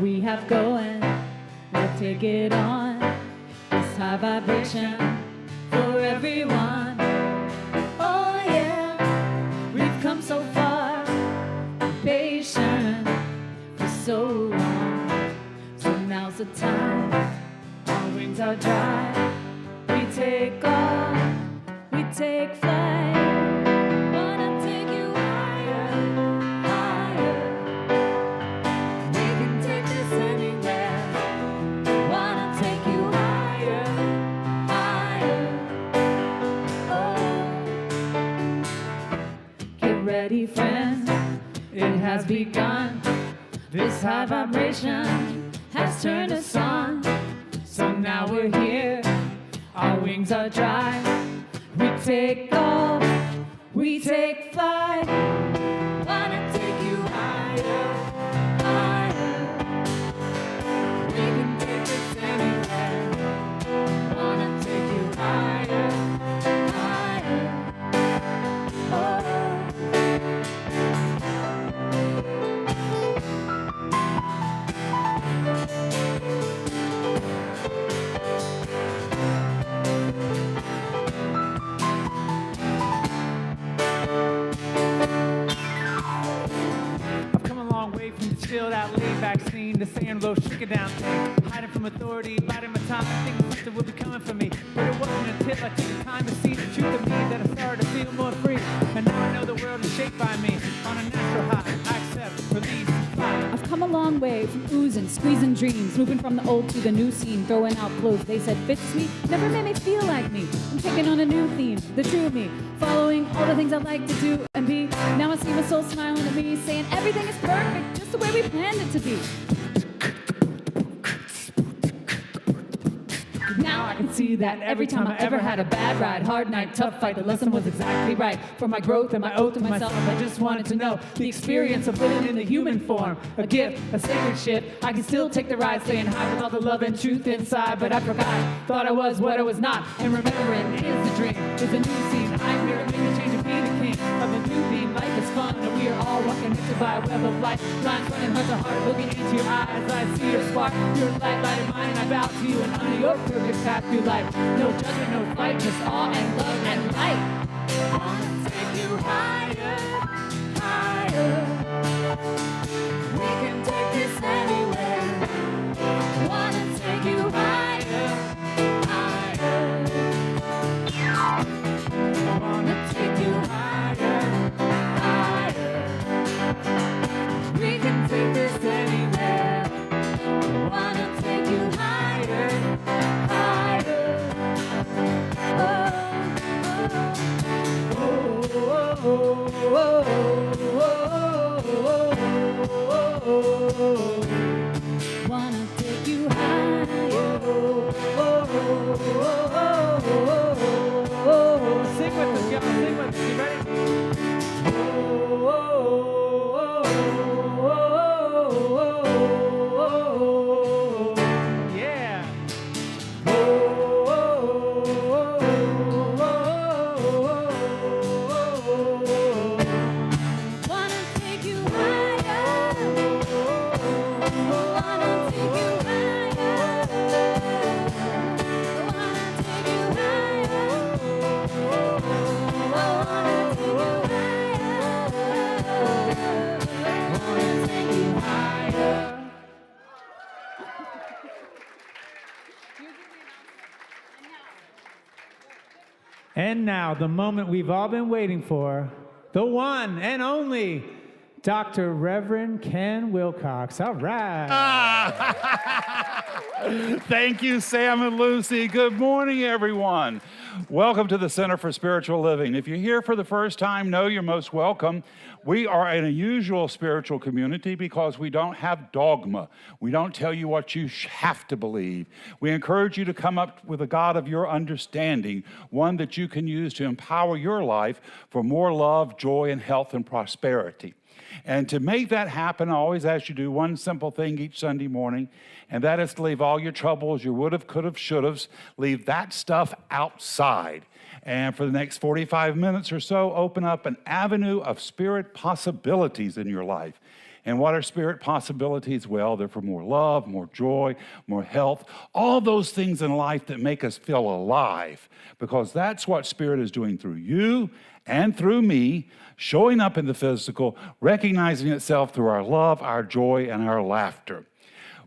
we have going, we'll take it on. This high vibration for everyone. Oh yeah, we've come so far, patient for so long. So now's the time, our wings are dry. We take off, we take flight. Wanna take you higher, higher. We can take this anywhere. Wanna take you higher, higher. Oh, get ready, friends. It has begun. This high vibration has turned us on. So now we're here. Our wings are dry. We take off, we take flight. Wanna take you higher, higher. We can take this anywhere. Wanna take you higher, higher. Oh. Chilled out, laid back scene, the sand low, shook it down thing. Hiding from authority, biding my time, thinking something would be coming for me. But it wasn't until I took the time to see the truth of me that I started to feel more free. And now I know the world is shaped by me. On a natural high, I accept, release, fly. I've come a long way from oozing, squeezing dreams, moving from the old to the new scene, throwing out clothes they said fits me, never made me feel like me. I'm taking on a new theme, the true me, following all the things I like to do and be. Now I see my soul smiling at me, saying everything is perfect, just the way we planned it to be. Now I can see that every time I ever had a bad ride, hard night, tough fight, the lesson was exactly right. For my growth and my oath to myself, I just wanted to know the experience of living in the human form. A gift, a sacred ship. I can still take the ride, staying high with all the love and truth inside. But I forgot, thought I was what I was not. And remembering is the dream, is a new scene. I'm here to make a change and be the king of a new theme. Life is fun, and we are all walking into by a web of light. Lines running heart to heart, looking into your eyes. I see your spark, your light, light in mine, and I bow to you. And under your perfect path through life, no judgment, no fight, just awe and love and light. I wanna take you higher, higher. We can take this anywhere. Wanna take you higher, higher. I wanna take you higher, higher. We can take this anywhere. Wanna take you higher, higher. Wanna take you higher. Sing with us, y'all. Sing with us. You ready? Yeah. Wanna take you higher. Wanna take you higher. Wanna take you higher. Wanna take you higher. And now, the moment we've all been waiting for, the one and only Dr. Reverend Ken Wilcox. All right. Thank you, Sam and Lucy. Good morning, everyone. Welcome to the Center for Spiritual Living. If you're here for the first time, know you're most welcome. We are an unusual spiritual community because we don't have dogma. We don't tell you what you have to believe. We encourage you to come up with a God of your understanding, one that you can use to empower your life for more love, joy, and health and prosperity. And to make that happen, I always ask you to do one simple thing each Sunday morning, and that is to leave all your troubles, your would've, could've, should've, leave that stuff outside. And for the next 45 minutes or so, open up an avenue of spirit possibilities in your life. And what are spirit possibilities? Well, they're for more love, more joy, more health, all those things in life that make us feel alive, because that's what spirit is doing through you and through me, showing up in the physical, recognizing itself through our love, our joy, and our laughter.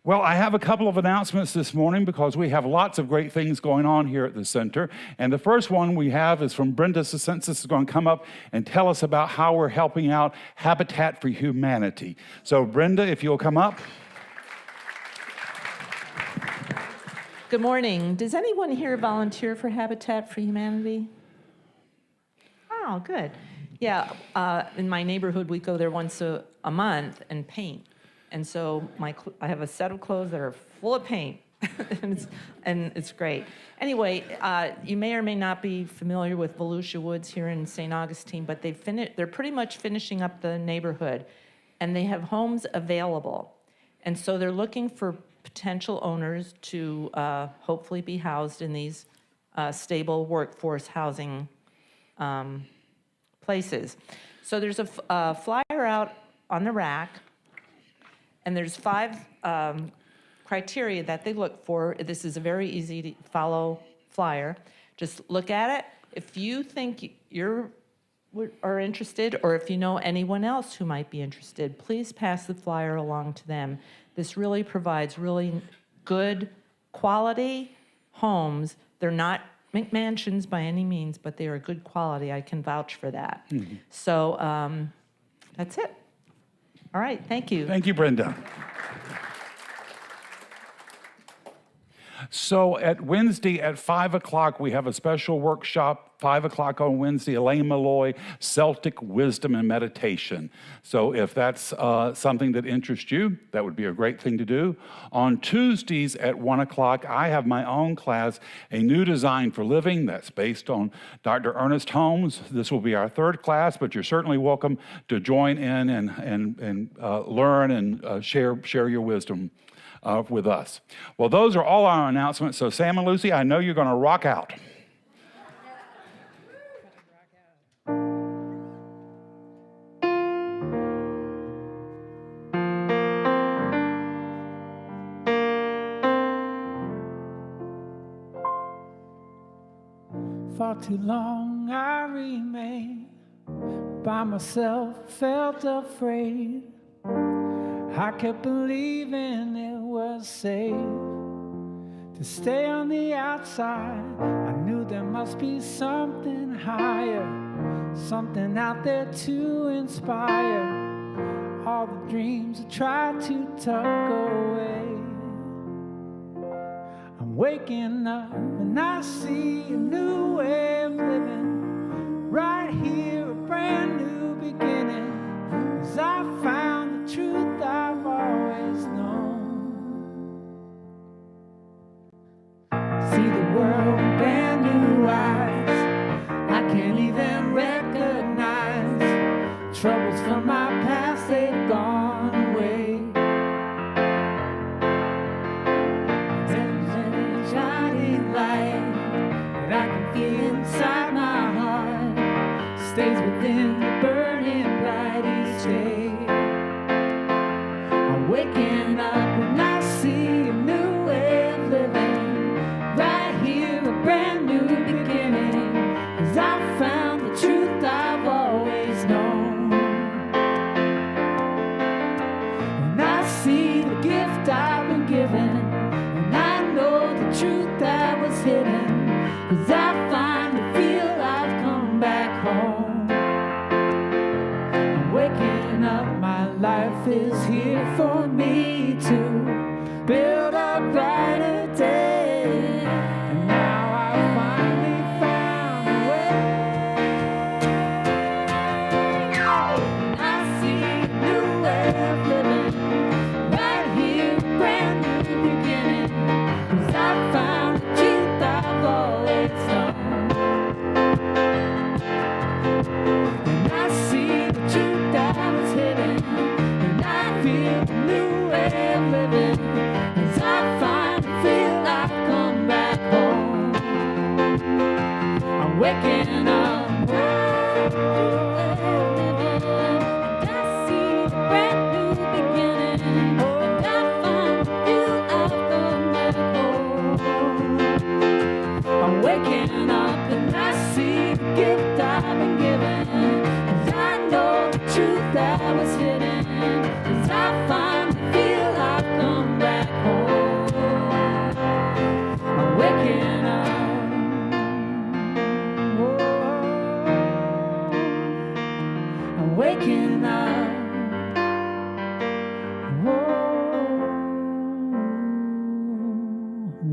Well, I have a couple of announcements this morning because we have lots of great things going on here at the center. And the first one we have is from Brenda Census, is going to come up and tell us about how we're helping out Habitat for Humanity. So Brenda, if you'll come up. Good morning. Does anyone here volunteer for Habitat for Humanity? Oh, good. Yeah, in my neighborhood, we go there once a month and paint. And so I have a set of clothes that are full of paint, and it's great. Anyway, you may or may not be familiar with Volusia Woods here in St. Augustine, but they're pretty much finishing up the neighborhood, and they have homes available. And so they're looking for potential owners to hopefully be housed in these stable workforce housing places. So there's a flyer out on the rack. And there's 5 criteria that they look for. This is a very easy to follow flyer. Just look at it. If you think are interested, or if you know anyone else who might be interested, please pass the flyer along to them. This really provides really good quality homes. They're not mansions by any means, but they are good quality. I can vouch for that. Mm-hmm. So that's it. All right, thank you. Thank you, Brenda. So at Wednesday at 5 o'clock, we have a special workshop, 5 o'clock on Wednesday, Elaine Malloy, Celtic Wisdom and Meditation. So if that's something that interests you, that would be a great thing to do. On Tuesdays at 1 o'clock, I have my own class, A New Design for Living, that's based on Dr. Ernest Holmes. This will be our 3rd class, but you're certainly welcome to join in and learn and share your wisdom with us. Well, those are all our announcements. So Sam and Lucy, I know you're going to rock out. For too long I remained by myself, felt afraid. I kept believing it was safe to stay on the outside. I knew there must be something higher, something out there to inspire all the dreams I tried to tuck away. I'm waking up and I see a new way of living, right here, a brand new beginning, as I found the truth I've always known. See the world with brand new eyes, I can't even recognize troubles from my past, they've gone away. There's a shining light that I can feel inside my heart, stays within the burning bright each day. I'm waking up and I see a new way of living, right here, a brand new beginning, as I found the truth I've always known. And I see the gift I've been given, and I know the truth that was hidden, as I finally feel I've come back home. I'm waking up, my life is here for me to build a brighter day. And now I finally found a way. I see a new way of living, right here, a brand new beginning, 'cause I found the truth I've always known. And I see the truth that was hidden, and I feel a new way of living.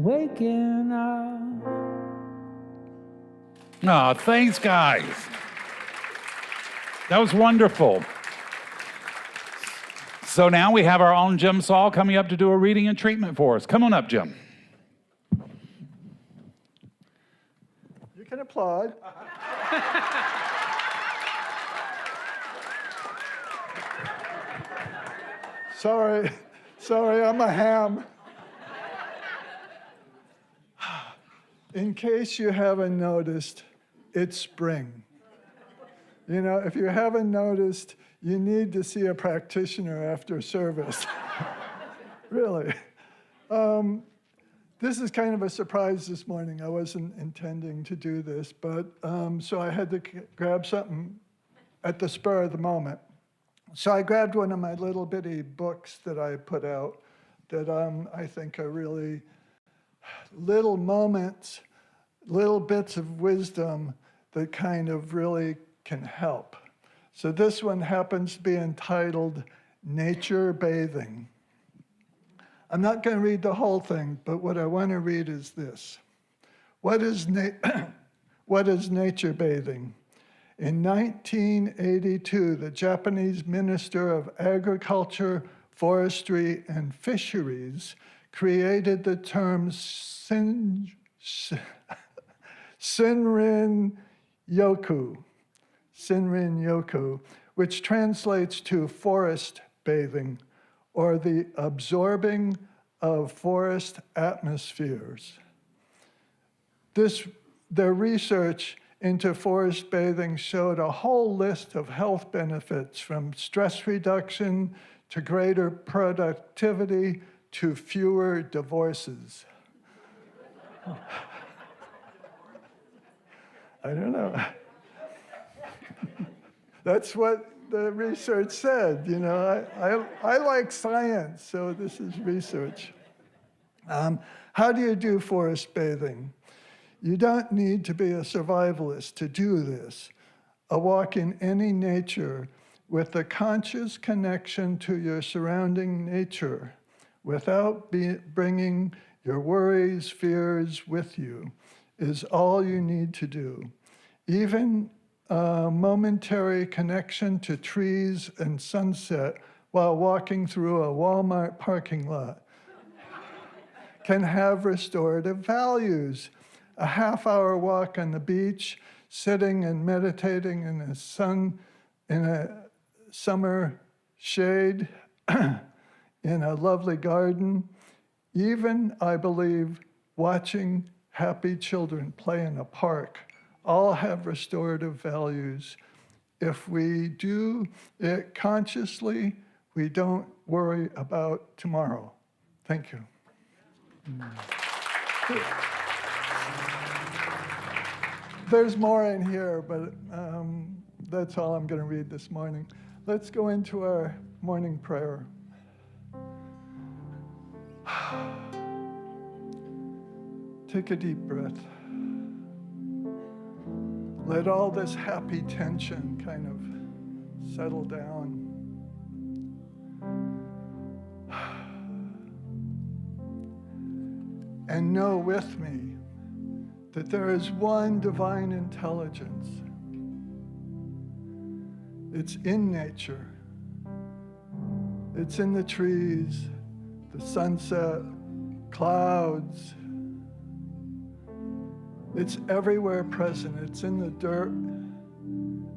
waking up. Oh, thanks, guys. That was wonderful. So now we have our own Jim Saul coming up to do a reading and treatment for us. Come on up, Jim. You can applaud. Sorry, I'm a ham. In case you haven't noticed, it's spring. You know, if you haven't noticed, you need to see a practitioner after service. Really. This is kind of a surprise this morning. I wasn't intending to do this, but so I had to grab something at the spur of the moment. So I grabbed one of my little bitty books that I put out that I think are really little moments, little bits of wisdom that kind of really can help. So this one happens to be entitled Nature Bathing. I'm not going to read the whole thing, but what I want to read is this. What is nature bathing? In 1982, the Japanese Minister of Agriculture, Forestry, and Fisheries created the term Shinrin-yoku, which translates to forest bathing, or the absorbing of forest atmospheres. Their research into forest bathing showed a whole list of health benefits, from stress reduction to greater productivity to fewer divorces. I don't know. That's what the research said. You know, I like science, so this is research. How do you do forest bathing? You don't need to be a survivalist to do this. A walk in any nature with a conscious connection to your surrounding nature without bringing your worries, fears with you is all you need to do. Even a momentary connection to trees and sunset while walking through a Walmart parking lot can have restorative values. A half-hour walk on the beach, sitting and meditating in the sun, in a summer shade, in a lovely garden, even, I believe, watching happy children play in a park, all have restorative values. If we do it consciously, we don't worry about tomorrow. Thank you. There's more in here, but that's all I'm going to read this morning. Let's go into our morning prayer. Take a deep breath. Let all this happy tension kind of settle down. And know with me that there is one divine intelligence. It's in nature. It's in the trees, the sunset, clouds. It's everywhere present. It's in the dirt.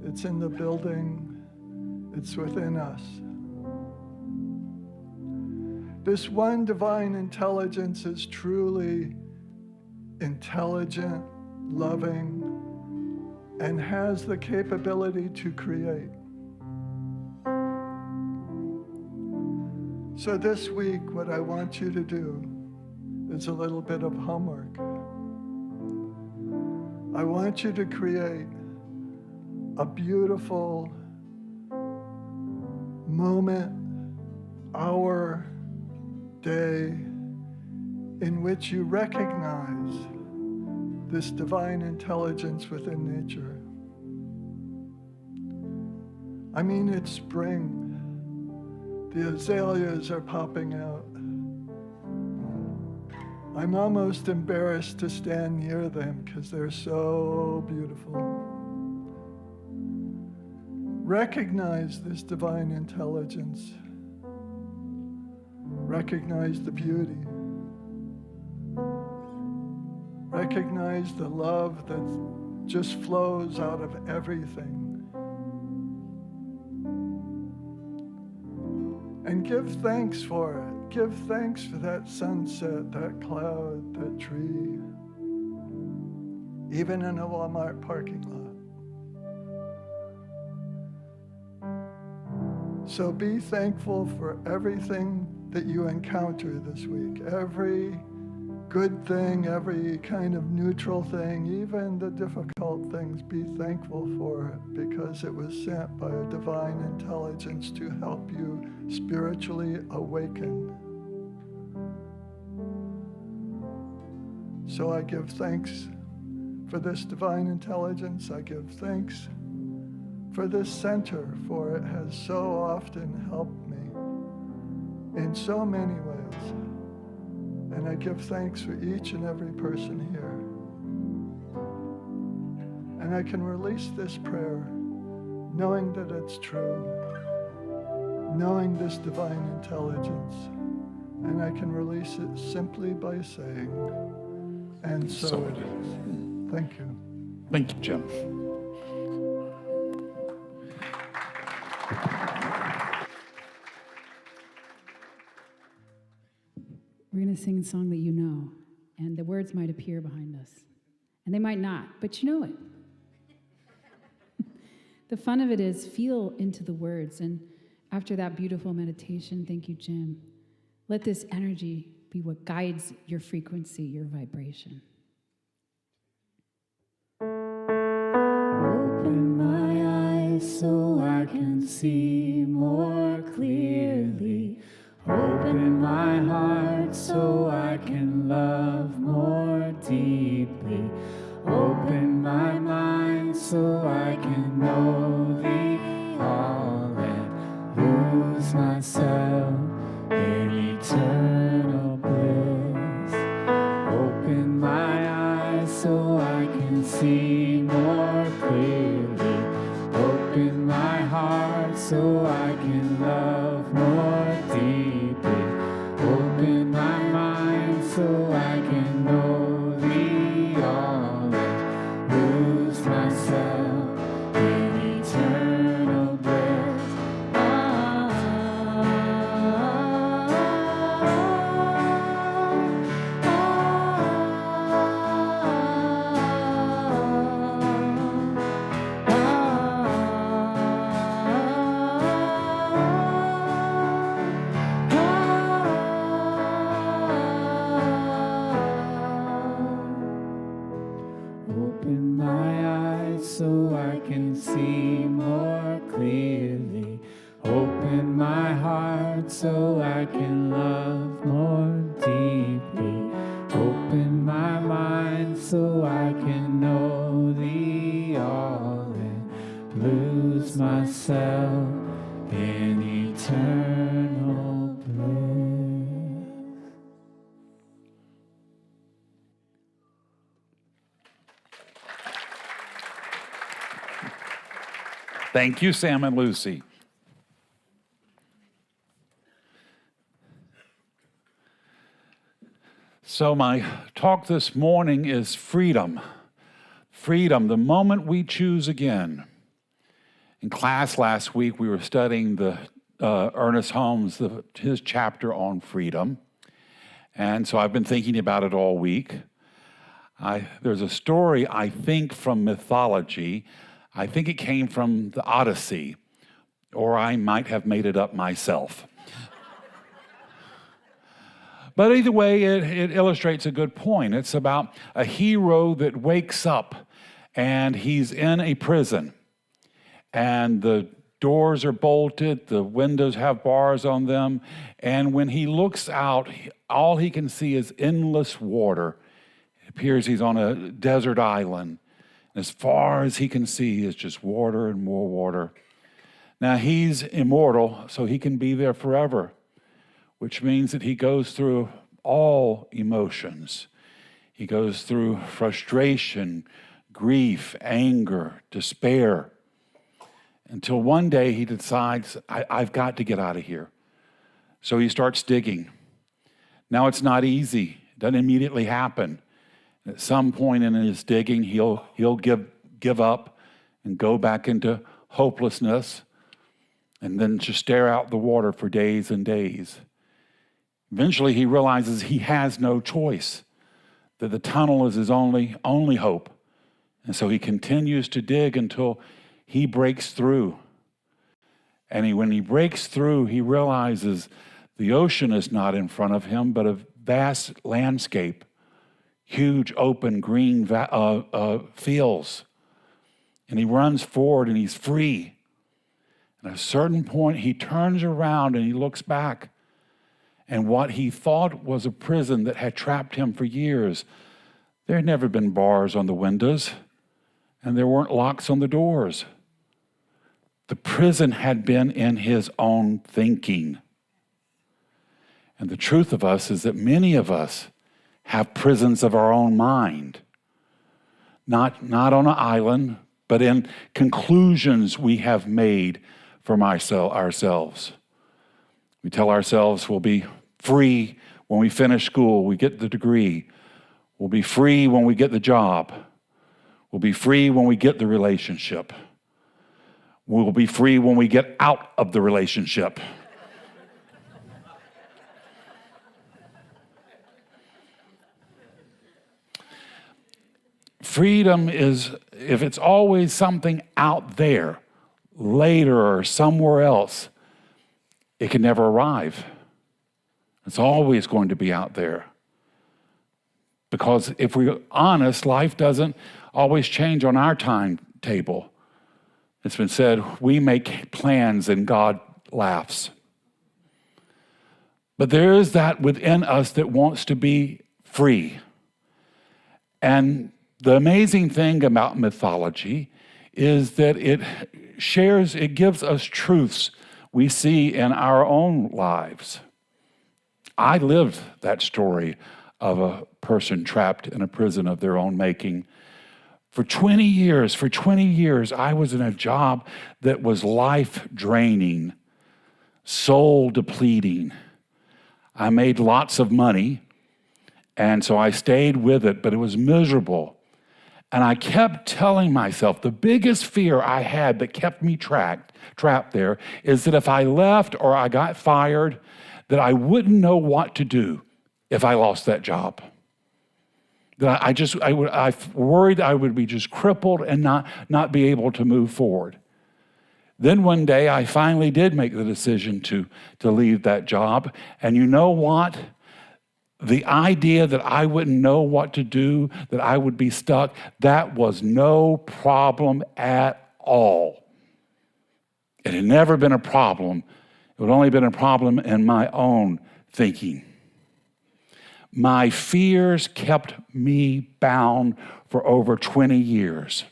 It's in the building. It's within us. This one divine intelligence is truly intelligent, loving, and has the capability to create. So this week, what I want you to do is a little bit of homework. I want you to create a beautiful moment, hour, day, in which you recognize this divine intelligence within nature. I mean, it's spring. The azaleas are popping out. I'm almost embarrassed to stand near them because they're so beautiful. Recognize this divine intelligence. Recognize the beauty. Recognize the love that just flows out of everything. And give thanks for it. Give thanks for that sunset, that cloud, that tree, even in a Walmart parking lot. So be thankful for everything that you encounter this week. Every good thing, every kind of neutral thing, even the difficult things, be thankful for it because it was sent by a divine intelligence to help you spiritually awaken. So I give thanks for this divine intelligence. I give thanks for this center, for it has so often helped me in so many ways. And I give thanks for each and every person here. And I can release this prayer knowing that it's true, knowing this divine intelligence. And I can release it simply by saying, and so it is. Thank you. Thank you, Jim. We're going to sing a song that you know, and the words might appear behind us. And they might not, but you know it. The fun of it is feel into the words, and after that beautiful meditation, thank you, Jim, let this energy be what guides your frequency, your vibration. Open my eyes so I can see more clearly. Open my heart so I can love more deeply. Open my mind so I can know thee all and lose myself in eternal bliss. Open my eyes so I can see more clearly. Open my heart so I can love more deeply. Open my mind so I can know thee all and lose myself in eternal bliss. Open my eyes so I can see more clearly. Open my heart so I can love more deeply. Open my mind so I can know thee all and lose myself in eternal bliss. Thank you, Sam and Lucy. So my talk this morning is freedom. Freedom, the moment we choose again. In class last week, we were studying the Ernest Holmes, his chapter on freedom. And so I've been thinking about it all week. There's a story, I think, from mythology. I think it came from the Odyssey, or I might have made it up myself. But either way, it illustrates a good point. It's about a hero that wakes up and he's in a prison. And the doors are bolted, the windows have bars on them. And when he looks out, all he can see is endless water. It appears he's on a desert island. As far as he can see is just water and more water. Now, he's immortal, so he can be there forever, which means that he goes through all emotions. He goes through frustration, grief, anger, despair, until one day he decides, I've got to get out of here. So he starts digging. Now it's not easy. It doesn't immediately happen. At some point in his digging, he'll give up and go back into hopelessness and then just stare out the water for days and days. Eventually, he realizes he has no choice, that the tunnel is his only hope. And so he continues to dig until he breaks through. And when he breaks through, he realizes the ocean is not in front of him, but a vast landscape, huge open green fields. And he runs forward and he's free. And at a certain point, he turns around and he looks back. And what he thought was a prison that had trapped him for years, there had never been bars on the windows, and there weren't locks on the doors. The prison had been in his own thinking. And the truth of us is that many of us have prisons of our own mind. Not on an island, but in conclusions we have made from ourselves. We tell ourselves we'll be free when we finish school, we get the degree. We'll be free when we get the job. We'll be free when we get the relationship. We'll be free when we get out of the relationship. Freedom is, if it's always something out there, later or somewhere else, it can never arrive. It's always going to be out there. Because if we're honest, life doesn't always change on our timetable. It's been said, we make plans and God laughs. But there is that within us that wants to be free. And the amazing thing about mythology is that it gives us truths we see in our own lives. I lived that story of a person trapped in a prison of their own making. For 20 years, I was in a job that was life-draining, soul-depleting. I made lots of money, and so I stayed with it, but it was miserable. And I kept telling myself, the biggest fear I had that kept me trapped there is that if I left or I got fired, that I wouldn't know what to do if I lost that job. That I worried I would be just crippled and not be able to move forward. Then one day I finally did make the decision to leave that job. And you know what? The idea that I wouldn't know what to do, that I would be stuck, that was no problem at all. It had never been a problem. It had only been a problem in my own thinking. My fears kept me bound for over 20 years.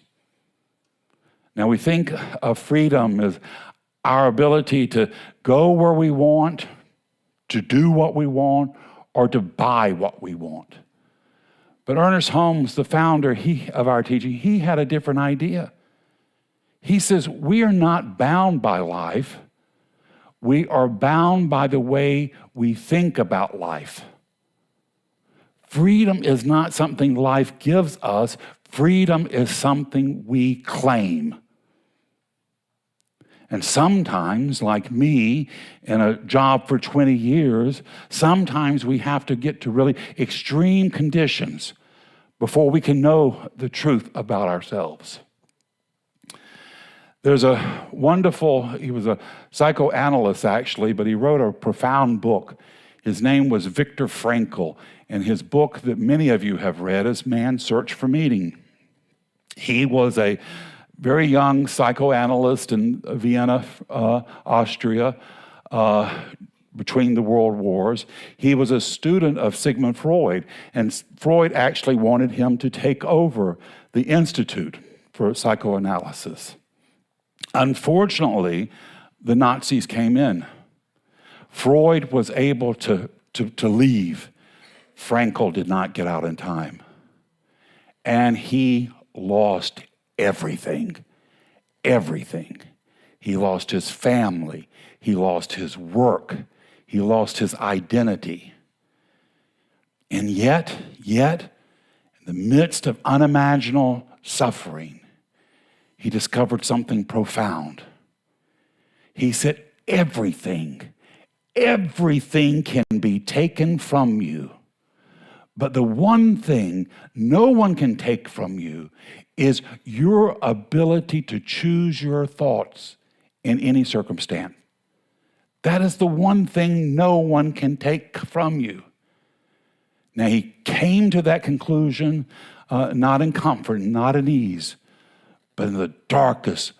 Now we think of freedom as our ability to go where we want, to do what we want, or to buy what we want. But Ernest Holmes, the founder of our teaching, he had a different idea. He says, we are not bound by life. We are bound by the way we think about life. Freedom is not something life gives us. Freedom is something we claim. And sometimes, like me, in a job for 20 years, sometimes we have to get to really extreme conditions before we can know the truth about ourselves. There's a wonderful, he was a psychoanalyst actually, but he wrote a profound book. His name was Viktor Frankl, and his book that many of you have read is Man's Search for Meaning. He was a very young psychoanalyst in Vienna, Austria, between the world wars. He was a student of Sigmund Freud, and Freud actually wanted him to take over the Institute for Psychoanalysis. Unfortunately, the Nazis came in. Freud was able to leave, Frankel did not get out in time. And he lost everything. Everything. He lost his family. He lost his work. He lost his identity. And yet, in the midst of unimaginable suffering, he discovered something profound. He said, everything can be taken from you. But the one thing no one can take from you is your ability to choose your thoughts in any circumstance. That is the one thing no one can take from you. Now, he came to that conclusion not in comfort, not in ease, but in the darkest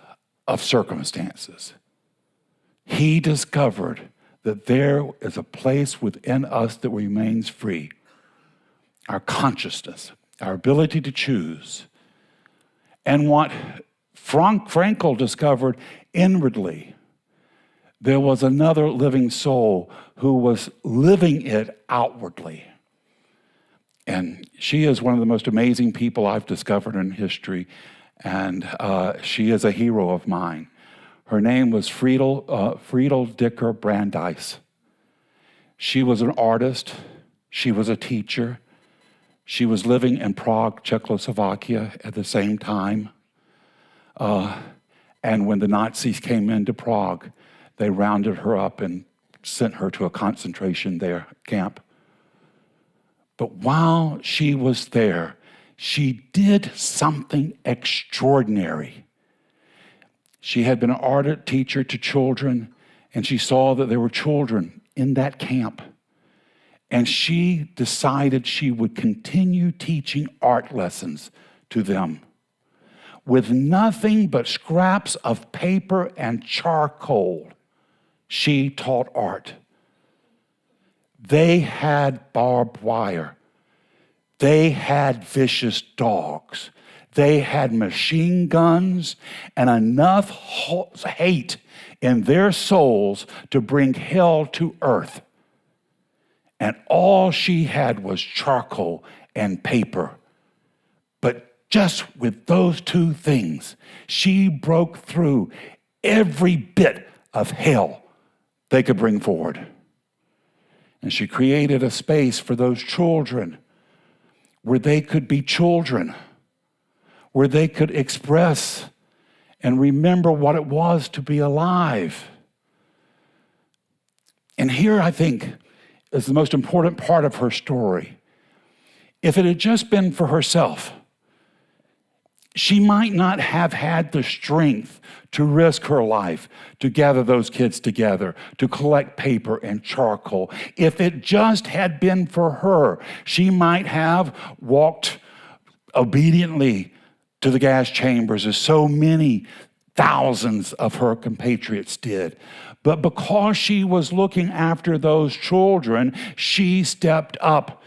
of circumstances. He discovered that there is a place within us that remains free. Our consciousness, our ability to choose. And what Frankel discovered inwardly, there was another living soul who was living it outwardly. And she is one of the most amazing people I've discovered in history, and she is a hero of mine. Her name was Friedel Dicker Brandeis. She was an artist. She was a teacher. She was living in Prague, Czechoslovakia at the same time. And when the Nazis came into Prague, they rounded her up and sent her to a concentration camp. But while she was there, she did something extraordinary. She had been an art teacher to children, and she saw that there were children in that camp. And she decided she would continue teaching art lessons to them. With nothing but scraps of paper and charcoal, she taught art. They had barbed wire. They had vicious dogs. They had machine guns and enough hate in their souls to bring hell to earth. And all she had was charcoal and paper. But just with those two things, she broke through every bit of hell they could bring forward. And she created a space for those children where they could be children, where they could express and remember what it was to be alive. And here, I think, is the most important part of her story. If it had just been for herself, she might not have had the strength to risk her life, to gather those kids together, to collect paper and charcoal. If it just had been for her, she might have walked obediently to the gas chambers as so many thousands of her compatriots did. But because she was looking after those children, she stepped up.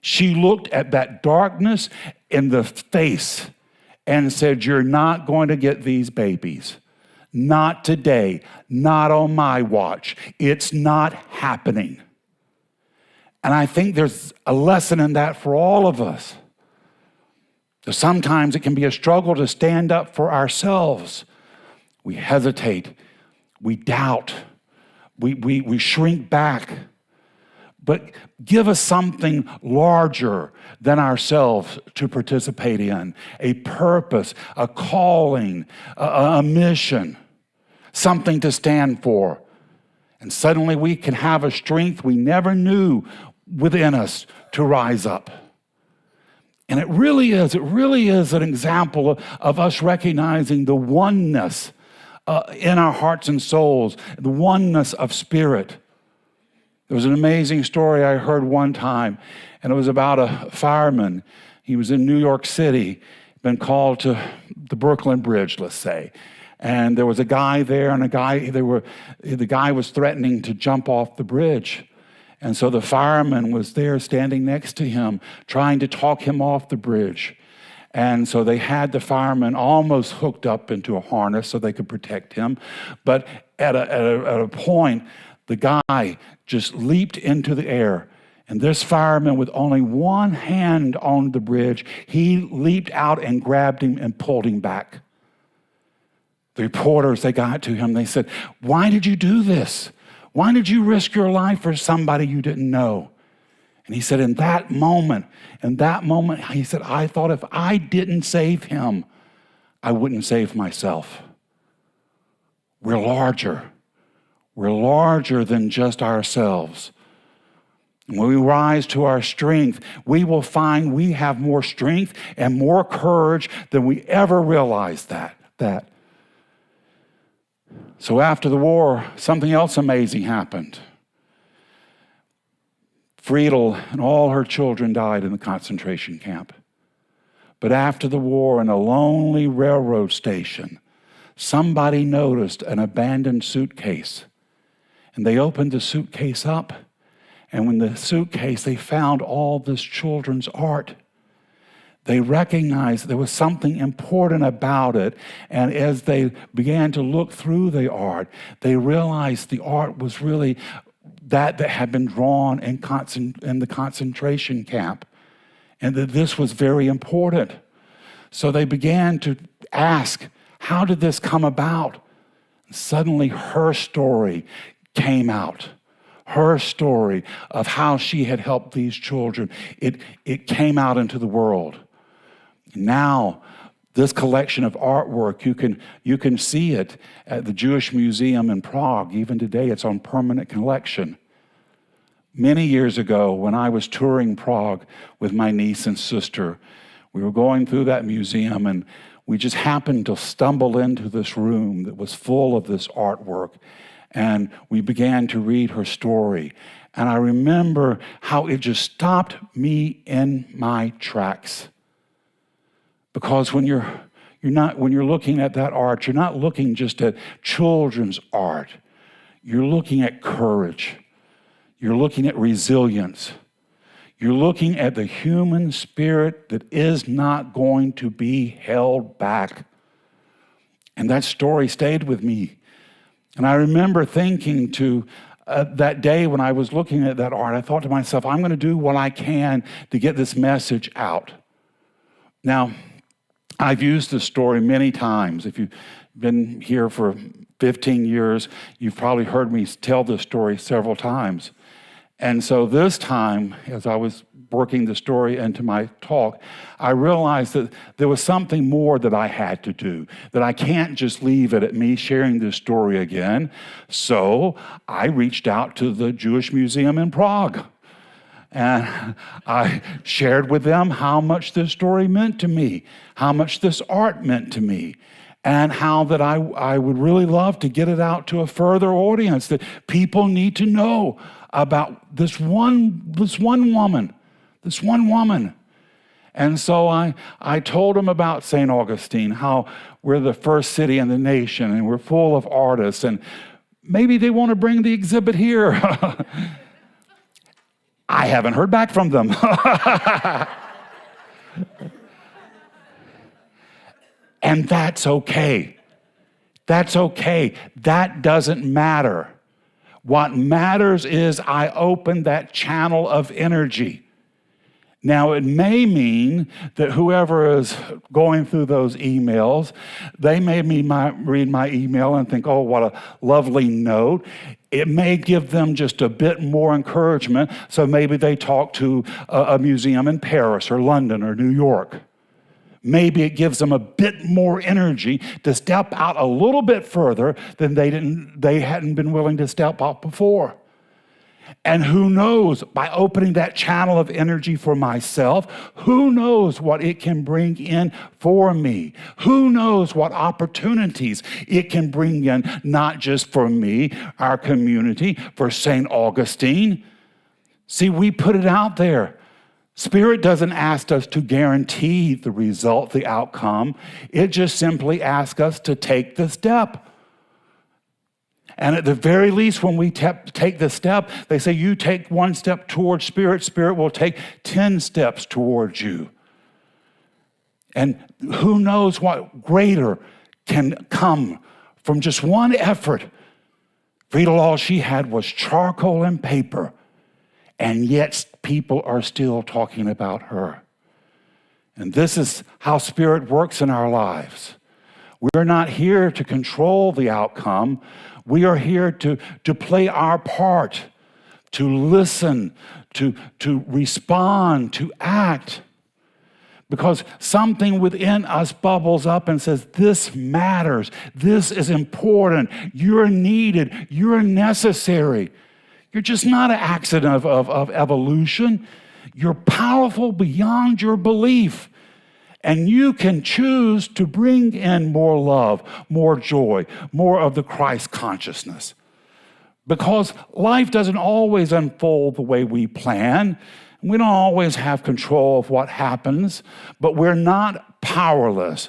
She looked at that darkness in the face and said, "You're not going to get these babies. Not today. Not on my watch. It's not happening." And I think there's a lesson in that for all of us. Sometimes it can be a struggle to stand up for ourselves. We hesitate. We doubt. We shrink back. But give us something larger than ourselves to participate in, a purpose, a calling, a mission, something to stand for. And suddenly we can have a strength we never knew within us to rise up. And it really is an example of us recognizing the oneness in our hearts and souls, the oneness of spirit. There was an amazing story I heard one time, and it was about a fireman. He was in New York City, been called to the Brooklyn Bridge, let's say. And there was a guy there, and the guy was threatening to jump off the bridge. And so the fireman was there standing next to him, trying to talk him off the bridge. And so they had the fireman almost hooked up into a harness so they could protect him. But at a point, the guy just leaped into the air And this fireman, with only one hand on the bridge, he leaped out and grabbed him and pulled him back. The reporters, they got to him. They said, "Why did you do this? Why did you risk your life for somebody you didn't know?" And he said, in that moment, he said, I thought if I didn't save him, I wouldn't save myself. We're larger. We're larger than just ourselves. When we rise to our strength, we will find we have more strength and more courage than we ever realized that. So after the war, something else amazing happened. Friedel and all her children died in the concentration camp. But after the war, in a lonely railroad station, somebody noticed an abandoned suitcase. And they opened the suitcase up. And in the suitcase, they found all this children's art. They recognized there was something important about it. And as they began to look through the art, they realized the art was really that had been drawn in the concentration camp, and that this was very important. So they began to ask, how did this come about? And suddenly her story came out. Her story of how she had helped these children, it came out into the world. Now, this collection of artwork, you can see it at the Jewish Museum in Prague. Even today, it's on permanent collection. Many years ago, when I was touring Prague with my niece and sister, we were going through that museum, and we just happened to stumble into this room that was full of this artwork, and we began to read her story. And I remember how it just stopped me in my tracks. Because when you're looking at that art, you're not looking just at children's art. You're looking at courage. You're looking at resilience. You're looking at the human spirit that is not going to be held back. And that story stayed with me. And I remember thinking that day when I was looking at that art, I thought to myself, I'm going to do what I can to get this message out. Now, I've used this story many times. If you've been here for 15 years, you've probably heard me tell this story several times. And so this time, as I was working the story into my talk, I realized that there was something more that I had to do, that I can't just leave it at me sharing this story again. So I reached out to the Jewish Museum in Prague. And I shared with them how much this story meant to me, how much this art meant to me, and how that I would really love to get it out to a further audience, that people need to know about this one woman. And so I told them about St. Augustine, how we're the first city in the nation, and we're full of artists, and maybe they want to bring the exhibit here. I haven't heard back from them. And that's okay. That's okay. That doesn't matter. What matters is I open that channel of energy. Now, it may mean that whoever is going through those emails, they may read my email and think, oh, what a lovely note. It may give them just a bit more encouragement, so maybe they talk to a museum in Paris or London or New York. Maybe it gives them a bit more energy to step out a little bit further than they hadn't been willing to step out before. And who knows, by opening that channel of energy for myself, who knows what it can bring in for me? Who knows what opportunities it can bring in, not just for me, our community, for St. Augustine. See, we put it out there. Spirit doesn't ask us to guarantee the result, the outcome. It just simply asks us to take the step. And at the very least, when we take the step, they say, you take one step towards Spirit, Spirit will take 10 steps towards you. And who knows what greater can come from just one effort. Friedel, all she had was charcoal and paper. And yet people are still talking about her. And this is how Spirit works in our lives. We're not here to control the outcome. We are here to play our part, to listen, to respond, to act. Because something within us bubbles up and says, this matters, this is important, you're needed, you're necessary. You're just not an accident of evolution. You're powerful beyond your belief. And you can choose to bring in more love, more joy, more of the Christ consciousness. Because life doesn't always unfold the way we plan. We don't always have control of what happens, but we're not powerless.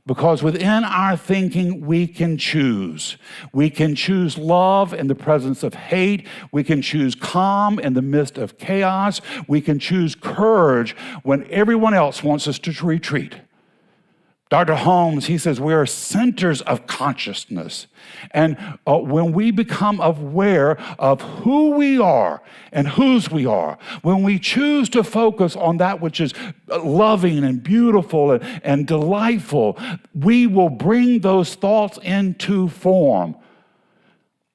Because within our thinking, we can choose. We can choose love in the presence of hate. We can choose calm in the midst of chaos. We can choose courage when everyone else wants us to retreat. Dr. Holmes, he says, we are centers of consciousness. And when we become aware of who we are and whose we are, when we choose to focus on that which is loving and beautiful and delightful, we will bring those thoughts into form.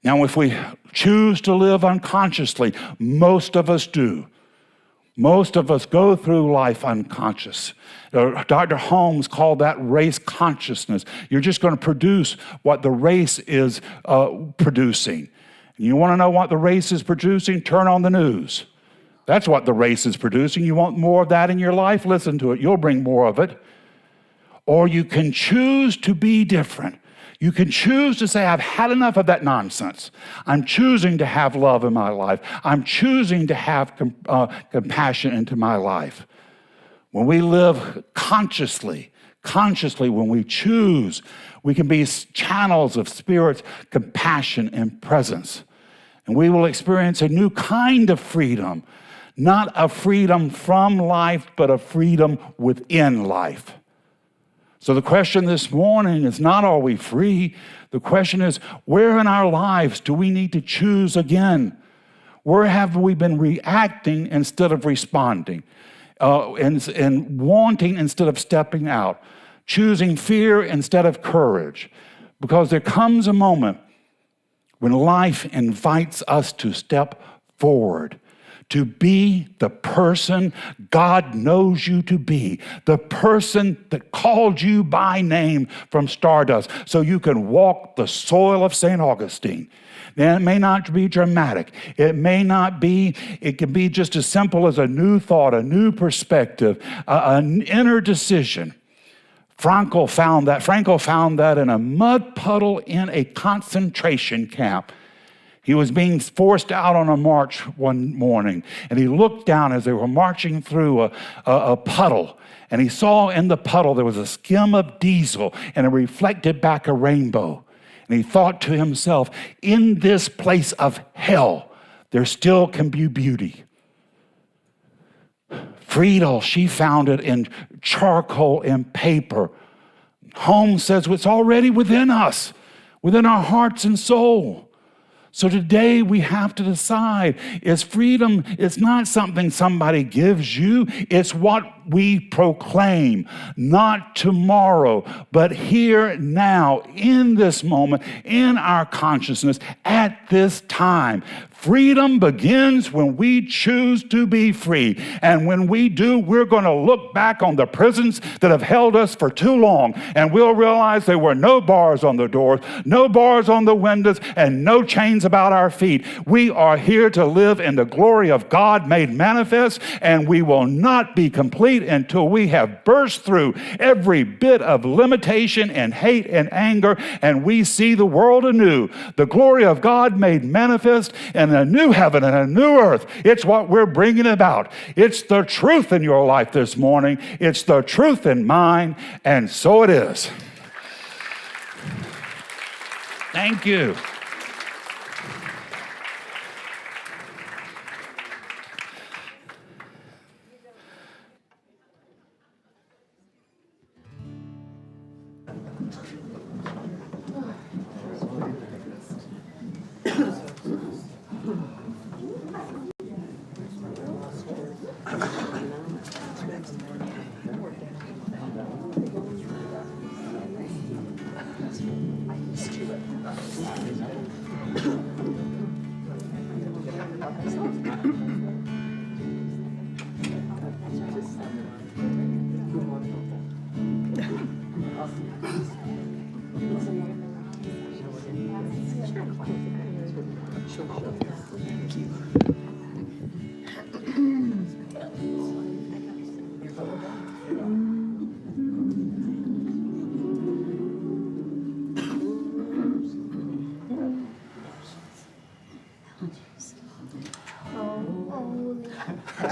Now, if we choose to live unconsciously, most of us do. Most of us go through life unconscious. Dr. Holmes called that race consciousness. You're just going to produce what the race is producing. You want to know what the race is producing? Turn on the news. That's what the race is producing. You want more of that in your life? Listen to it. You'll bring more of it. Or you can choose to be different. You can choose to say, I've had enough of that nonsense. I'm choosing to have love in my life. I'm choosing to have compassion into my life. When we live consciously, when we choose, we can be channels of Spirit's compassion and presence. And we will experience a new kind of freedom, not a freedom from life, but a freedom within life. So the question this morning is not, are we free? The question is, where in our lives do we need to choose again? Where have we been reacting instead of responding? And wanting instead of stepping out? Choosing fear instead of courage? Because there comes a moment when life invites us to step forward, to be the person God knows you to be, the person that called you by name from stardust, so you can walk the soil of St. Augustine. And it may not be dramatic. It can be just as simple as a new thought, a new perspective, an inner decision. Frankl found that in a mud puddle in a concentration camp. He was being forced out on a march one morning, and he looked down as they were marching through a puddle, and he saw in the puddle there was a skim of diesel, and it reflected back a rainbow. And he thought to himself, in this place of hell, there still can be beauty. Friedel, she found it in charcoal and paper. Holmes says it's already within us, within our hearts and soul. So today we have to decide, is freedom, it's not something somebody gives you, it's what we proclaim, not tomorrow, but here, now, in this moment, in our consciousness, at this time. Freedom begins when we choose to be free. And when we do, we're going to look back on the prisons that have held us for too long, and we'll realize there were no bars on the doors, no bars on the windows, and no chains about our feet. We are here to live in the glory of God made manifest, and we will not be complete until we have burst through every bit of limitation and hate and anger, and we see the world anew. The glory of God made manifest, and a new heaven and a new earth. It's what we're bringing about. It's the truth in your life this morning. It's the truth in mine, and so it is. Thank you.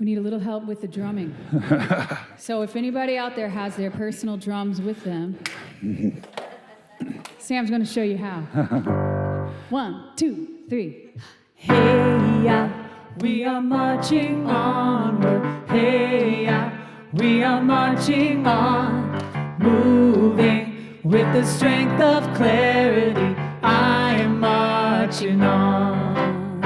We need a little help with the drumming. So if anybody out there has their personal drums with them, Sam's going to show you how. 1, 2, 3. Hey, yeah, we are marching onward. Hey, yeah, we are marching on, moving with the strength of clarity. I am marching on.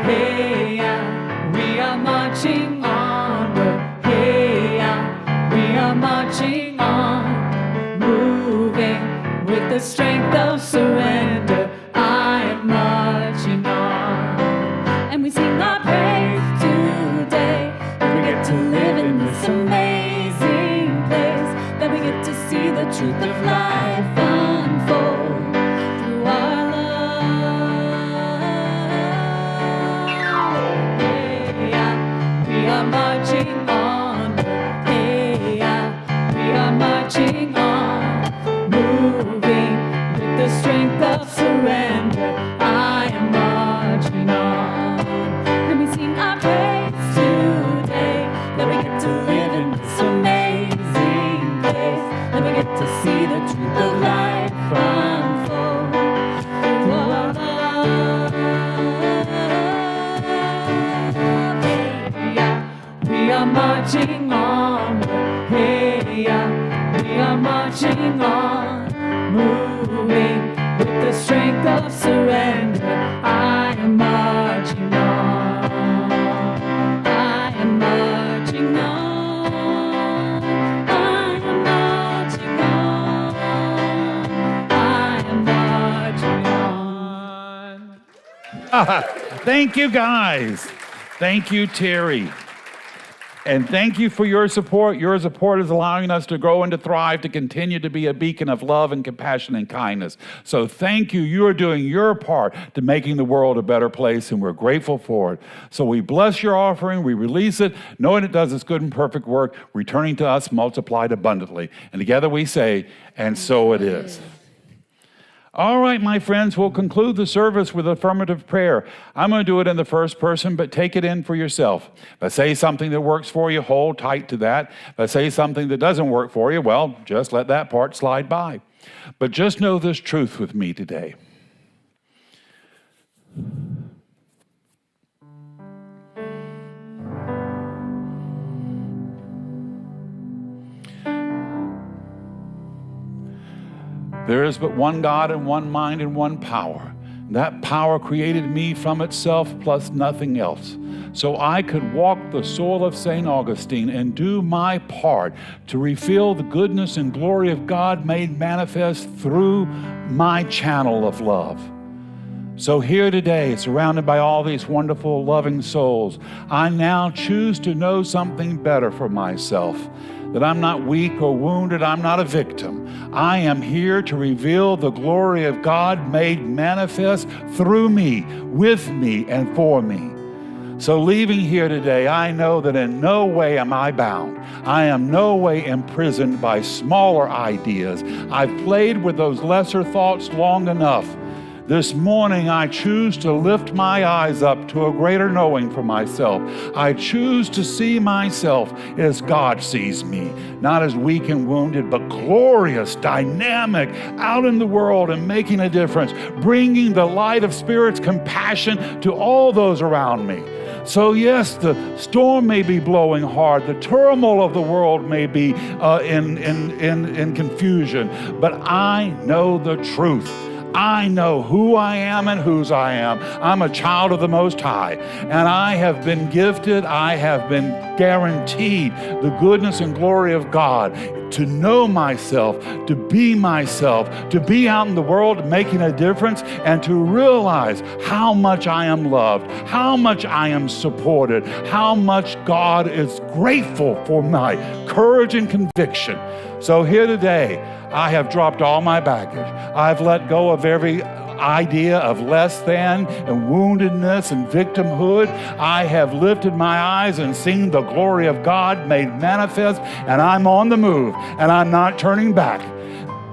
Hey, yeah, we are marching onward. Hey, yeah, we are marching on, moving with the strength of surrender. I am marching on. And we sing our praise today, that we get to live in this amazing place, that we get to see the truth of life unfold through our love. Hey, yeah, we are marching on. Hey, yeah, we are marching on, moving with the strength of surrender. I am marching on. And we sing our praise today, that we get to live in this amazing place, that we get to see the truth of life unfold through our love. Hey, yeah, we are marching on. Hey, yeah, we are marching on, moving with the strength of surrender. I am marching on. I am marching on. I am marching on. I am marching on. Thank you, guys. Thank you, Terry. And thank you for your support. Your support is allowing us to grow and to thrive, to continue to be a beacon of love and compassion and kindness. So thank you. You are doing your part to making the world a better place, and we're grateful for it. So we bless your offering. We release it, knowing it does its good and perfect work, returning to us multiplied abundantly. And together we say, and so it is. All right, my friends, we'll conclude the service with affirmative prayer. I'm going to do it in the first person, but take it in for yourself. If I say something that works for you, hold tight to that. If I say something that doesn't work for you, well, just let that part slide by. But just know this truth with me today. There is but one God and one mind and one power. That power created me from itself plus nothing else. So I could walk the soil of St. Augustine and do my part to reveal the goodness and glory of God made manifest through my channel of love. So here today, surrounded by all these wonderful, loving souls, I now choose to know something better for myself. That I'm not weak or wounded, I'm not a victim. I am here to reveal the glory of God made manifest through me, with me, and for me. So leaving here today, I know that in no way am I bound. I am no way imprisoned by smaller ideas. I've played with those lesser thoughts long enough. This morning, I choose to lift my eyes up to a greater knowing for myself. I choose to see myself as God sees me, not as weak and wounded, but glorious, dynamic, out in the world and making a difference, bringing the light of Spirit's compassion to all those around me. So yes, the storm may be blowing hard, the turmoil of the world may be in confusion, but I know the truth. I know who I am and whose I am. I'm a child of the Most High, and I have been gifted, I have been guaranteed the goodness and glory of God to know myself, to be out in the world making a difference, and to realize how much I am loved, how much I am supported, how much God is grateful for my courage and conviction. So here today, I have dropped all my baggage. I've let go of every idea of less than and woundedness and victimhood. I have lifted my eyes and seen the glory of God made manifest, and I'm on the move, and I'm not turning back.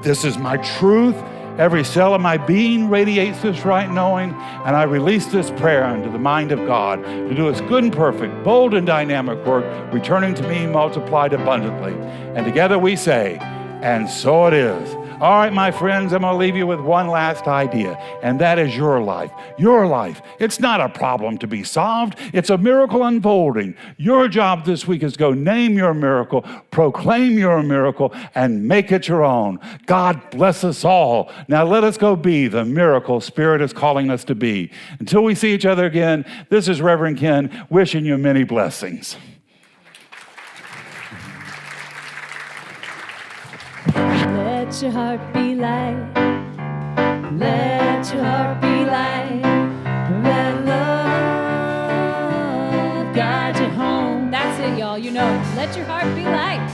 This is my truth, Every cell of my being radiates this right knowing, and I release this prayer into the mind of God to do its good and perfect, bold and dynamic work, returning to me multiplied abundantly. And together we say, and so it is. All right, my friends, I'm going to leave you with one last idea, and that is your life. Your life. It's not a problem to be solved. It's a miracle unfolding. Your job this week is go name your miracle, proclaim your miracle, and make it your own. God bless us all. Now let us go be the miracle Spirit is calling us to be. Until we see each other again, this is Reverend Ken wishing you many blessings. Let your heart be light. Let your heart be light. Let love guide you home. That's it, y'all. You know, let your heart be light.